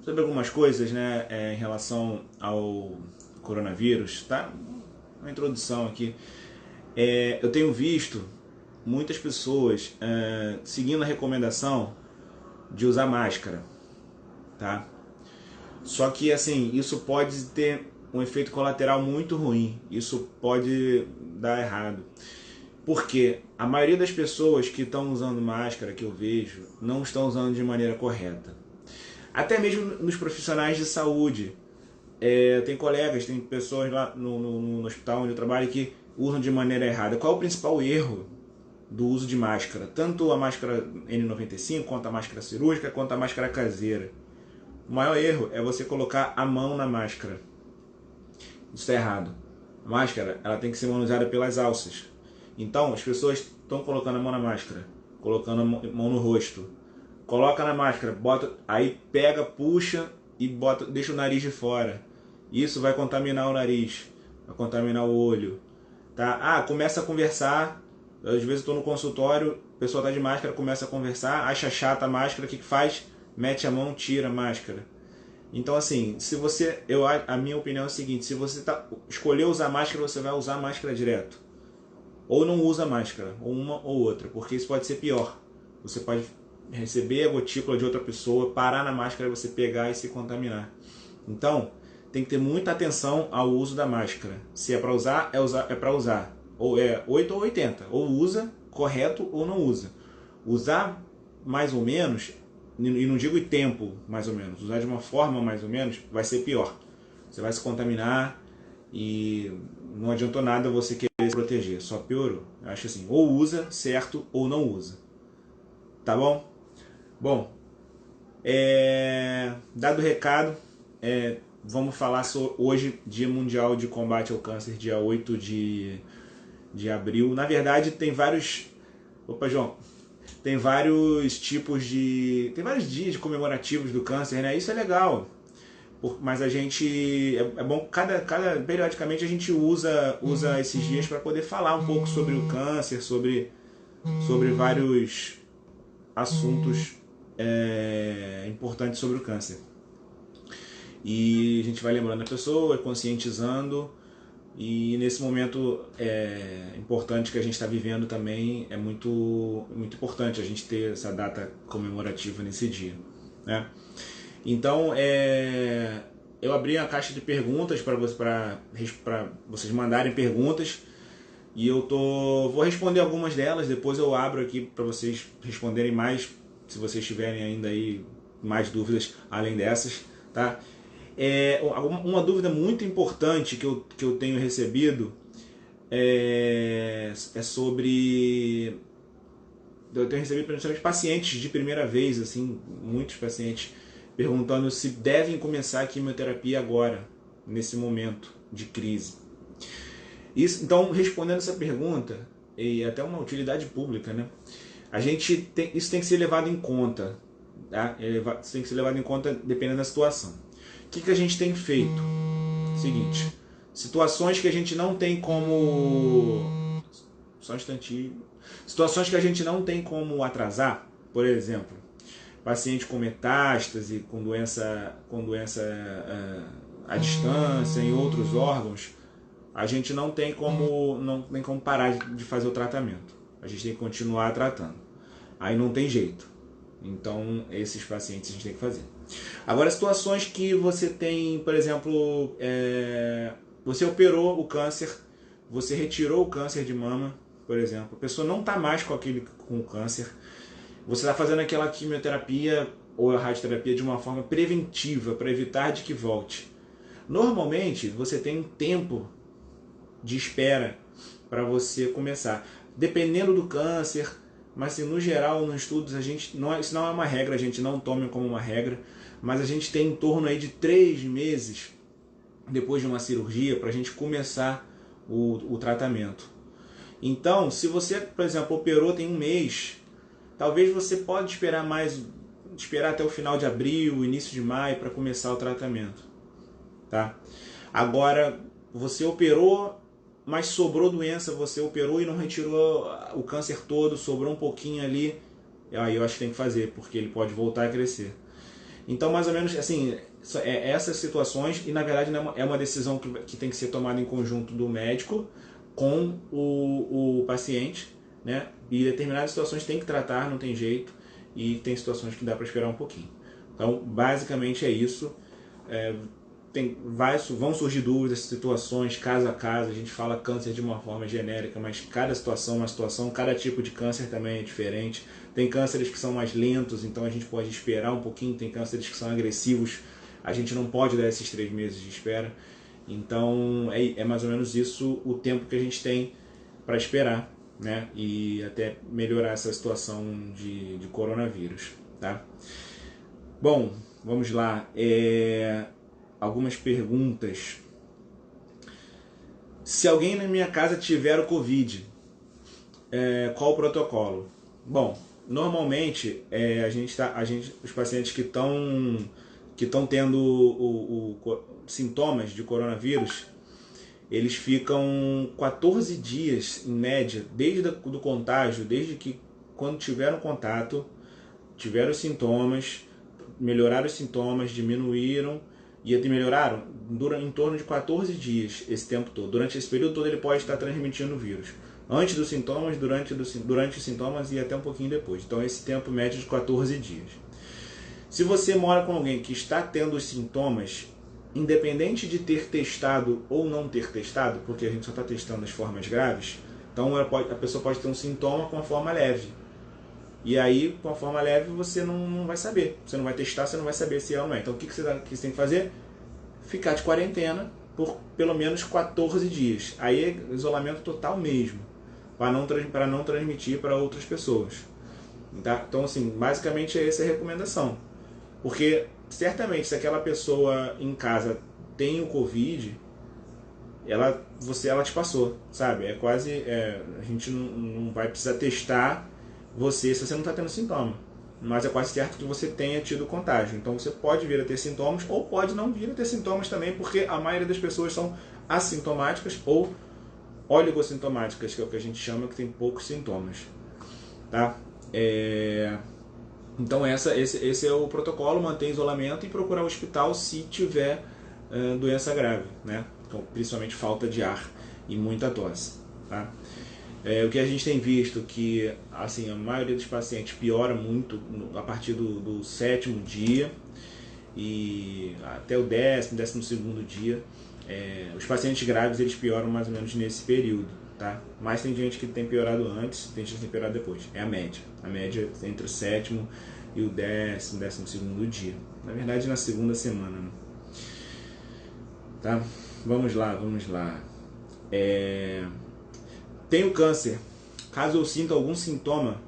sobre algumas coisas, né, em relação ao coronavírus, tá? Uma introdução aqui. Eu tenho visto muitas pessoas seguindo a recomendação de usar máscara, tá? Só que assim, isso pode ter um efeito colateral muito ruim. Isso pode dar errado. Porque a maioria das pessoas que estão usando máscara, que eu vejo, não estão usando de maneira correta. Até mesmo nos profissionais de saúde. Tem colegas, tem pessoas lá no hospital onde eu trabalho que usam de maneira errada. Qual é o principal erro do uso de máscara? Tanto a máscara N95, quanto a máscara cirúrgica, quanto a máscara caseira. O maior erro é você colocar a mão na máscara. Isso está errado. A máscara ela tem que ser manuseada pelas alças. Então as pessoas estão colocando a mão na máscara, colocando a mão no rosto. Coloca na máscara, bota, aí pega, puxa e bota, deixa o nariz de fora. Isso vai contaminar o nariz, vai contaminar o olho. Tá? Começa a conversar. Às vezes eu estou no consultório, o pessoal está de máscara, começa a conversar, acha chata a máscara, o que faz? Mete a mão, tira a máscara. Então assim, se você, a minha opinião é a seguinte: se você escolher usar máscara, você vai usar máscara direto. Ou não usa máscara, ou uma ou outra, porque isso pode ser pior. Você pode receber a gotícula de outra pessoa, parar na máscara, você pegar e se contaminar. Então, tem que ter muita atenção ao uso da máscara. Se é para usar, é para usar. Ou é 8 ou 80. Ou usa correto ou não usa. Usar mais ou menos, e não digo em tempo mais ou menos, usar de uma forma mais ou menos, vai ser pior. Você vai se contaminar e não adiantou nada você querer se proteger, só piorou. Eu acho assim, ou usa certo ou não usa. Tá bom? Bom, dado o recado, vamos falar hoje, Dia Mundial de Combate ao Câncer, dia 8 de abril. Na verdade, tem vários... Opa, João. Tem vários tipos de... Tem vários dias comemorativos do câncer, né? Isso é legal. Mas a gente... É bom, periodicamente a gente usa esses dias para poder falar um pouco sobre o câncer, sobre vários assuntos importantes sobre o câncer. E a gente vai lembrando a pessoa, conscientizando, e nesse momento importante que a gente está vivendo também, é muito importante a gente ter essa data comemorativa nesse dia, né? Então eu abri a caixa de perguntas para vocês mandarem perguntas, e vou responder algumas delas. Depois eu abro aqui para vocês responderem mais, se vocês tiverem ainda aí mais dúvidas além dessas, tá? Uma dúvida muito importante que eu tenho recebido é sobre... Eu tenho recebido principalmente pacientes de primeira vez, assim, muitos pacientes perguntando se devem começar a quimioterapia agora, nesse momento de crise. Então, respondendo essa pergunta, e até uma utilidade pública, né? Isso tem que ser levado em conta, tá? Isso tem que ser levado em conta dependendo da situação. O que a gente tem feito? Seguinte, situações que a gente não tem como... Só um instantinho. Situações que a gente não tem como atrasar, por exemplo, paciente com metástase, com doença à distância, em outros órgãos, a gente não tem como parar de fazer o tratamento. A gente tem que continuar tratando. Aí não tem jeito. Então, esses pacientes a gente tem que fazer. Agora, situações que você tem, por exemplo, você operou o câncer, você retirou o câncer de mama, por exemplo, a pessoa não está mais com o câncer, você está fazendo aquela quimioterapia ou a radioterapia de uma forma preventiva, para evitar de que volte. Normalmente, você tem um tempo de espera para você começar, dependendo do câncer, mas assim, no geral, nos estudos, isso não é uma regra, a gente não toma como uma regra, mas a gente tem em torno aí de 3 meses depois de uma cirurgia para a gente começar o tratamento. Então, se você, por exemplo, operou tem 1 mês, talvez você pode esperar até o final de abril, início de maio para começar o tratamento, tá? Agora, você operou, mas sobrou doença, você operou e não retirou o câncer todo, sobrou um pouquinho ali, aí eu acho que tem que fazer, porque ele pode voltar a crescer. Então, mais ou menos, assim, essas situações, e na verdade é uma decisão que tem que ser tomada em conjunto do médico com o paciente, né? E determinadas situações tem que tratar, não tem jeito, e tem situações que dá para esperar um pouquinho. Então, basicamente é isso. Vão surgir dúvidas, situações, caso a caso. A gente fala câncer de uma forma genérica, mas cada situação é uma situação, cada tipo de câncer também é diferente. Tem cânceres que são mais lentos, então a gente pode esperar um pouquinho. Tem cânceres que são agressivos, a gente não pode dar esses 3 meses de espera. Então é mais ou menos isso o tempo que a gente tem para esperar, né? E até melhorar essa situação de coronavírus, tá? Bom, vamos lá. Algumas perguntas. Se alguém na minha casa tiver o Covid, qual o protocolo? Bom, normalmente os pacientes que estão tendo sintomas de coronavírus, eles ficam 14 dias em média desde do contágio, desde que quando tiveram contato, tiveram os sintomas, melhoraram os sintomas, diminuíram e melhoraram em torno de 14 dias esse tempo todo. Durante esse período todo ele pode estar transmitindo o vírus. Antes dos sintomas, durante os sintomas e até um pouquinho depois. Então esse tempo médio de 14 dias. Se você mora com alguém que está tendo os sintomas, independente de ter testado ou não ter testado, porque a gente só está testando as formas graves, então a pessoa pode ter um sintoma com a forma leve. E aí, com a forma leve, você não vai saber. Você não vai testar, você não vai saber se é ou não é. Então, o que você tem que fazer? Ficar de quarentena por pelo menos 14 dias. Aí é isolamento total mesmo, para não transmitir para outras pessoas. Tá? Então, assim, basicamente essa é a recomendação. Porque, certamente, se aquela pessoa em casa tem o Covid, ela te passou, sabe? É quase... a gente não vai precisar testar você se você não está tendo sintoma, mas é quase certo que você tenha tido contágio. Então você pode vir a ter sintomas ou pode não vir a ter sintomas também, porque a maioria das pessoas são assintomáticas ou oligossintomáticas, que é o que a gente chama, que tem poucos sintomas, tá? Então esse é o protocolo: manter isolamento e procurar o hospital se tiver doença grave, né? Então, principalmente falta de ar e muita tosse, tá? O que a gente tem visto que assim, a maioria dos pacientes piora muito a partir do 7º dia e até o 10º dia. Os pacientes graves eles pioram mais ou menos nesse período, tá? Mas tem gente que tem piorado antes, tem gente que tem piorado depois. É a média. A média é entre o 7º e o 10º dia. Na verdade, na segunda semana, né? Tá? Vamos lá. Tenho câncer. Caso eu sinta algum sintoma,